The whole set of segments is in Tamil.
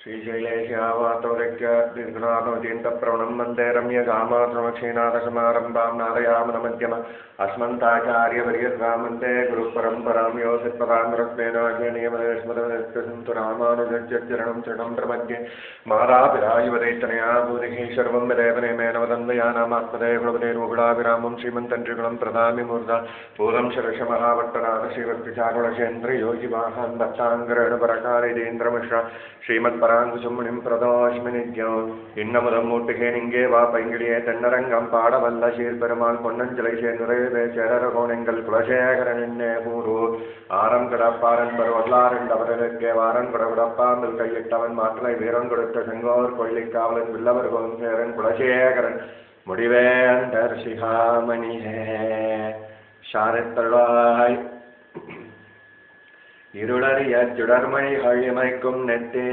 श्रीशैलेशावातोरक्यदीर्घनाथोदीन्तप्रवणं वन्दे रम्यगामात्रमक्षीनाथसमारम्भां नारयामनमध्यम अस्मन्ताचार्यवर्यस्वां वन्दे गुरुपरम्परां यो सत्पदाम्बरत्वेनाज्ञनीयमदेशमदनित्यसन्तु रामानुजचरणं चरणं प्रपद्ये मातापितायुवदैतनया भूतिः सर्वं विदेवनेमेन वदन्वयानामात्मदे कुलपतेर्मुकुलाभिरामं श्रीमन्तन्त्रिगुणं प्रदामि मूर्धा पूर्वं शरशमहाभट्टनाथ श्रीभक्तिसाकुलशेन्द्रयोगिवाहान् भक्ताङ्गरेणुपरकारिदेन्द्रमिश्रा श्रीमत्पराङ्कुशमुनिं प्रदोष्मिनिद्यो இன்னமுதம் மூட்டுகே நிங்கே வா பைங்கிலியே தென்னரங்கம் பாடவல்ல சீர்பெருமான் பொன்னஞ்சலை சேர்ந்துரைவே சேரகோணெங்கள் குலசேகரன் என்னே கூறு ஆரம் கிடப்பாரன் பருவல்லாரண்டவர்களுக்கே வாரன் குடகுடப்பாம்பில் கையிட்டவன் மாற்றலை வீரன் கொடுத்த செங்கோர் கொள்ளிக்காவலன் வில்லவர் கோன் சேரன் குலசேகரன் முடிவேந்தர் சிகாமணியே ஷாரத்தருளாய் இருளறிய சுடர்மணிகள் இமைக்கும் நெத்தே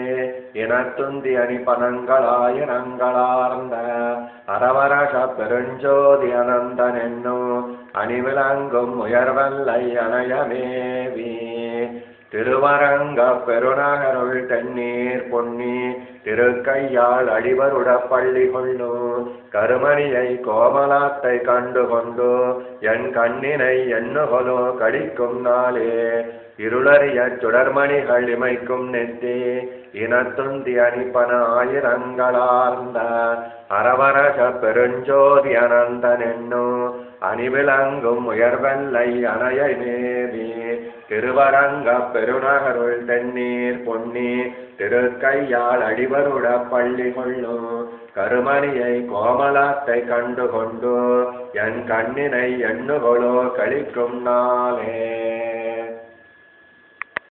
இனத்துந்தி அணிபனங்களாயிரங்களார்ந்த அரவரச பெருஞ்சோதி அனந்தன் என்னும் அணிவிளங்கும் உயர்வல்லை அணையமேவி திருவரங்க பெருநகருள் தென்னீர் பொன்னி திருக்கையால் அடிவருட பள்ளி கொள்ளு கருமணியை கோமலாத்தை கண்டு கொண்டு என் கண்ணினை எண்ணுகொலோ கடிக்கும் நாளே இருளறிய சுடர்மணிகள் இமைக்கும் நெத்தே இனத்துந்தி அணிப்பன ஆயிரங்களார்ந்த அரவரச பெருஞ்சோதி அனந்தன் என்னும் அணிவிளங்கும் உயர்வல்லை அணையை மேவி திருவரங்க பெருநகருள் தென்னீர் பொன்னி திருக்கையால் அடிவருட பள்ளி கொள்ளு கருமணியை கோமலாத்தை கண்டு கொண்டு என் கண்ணினை எண்ணுகொலோ கழிக்கும் நாளே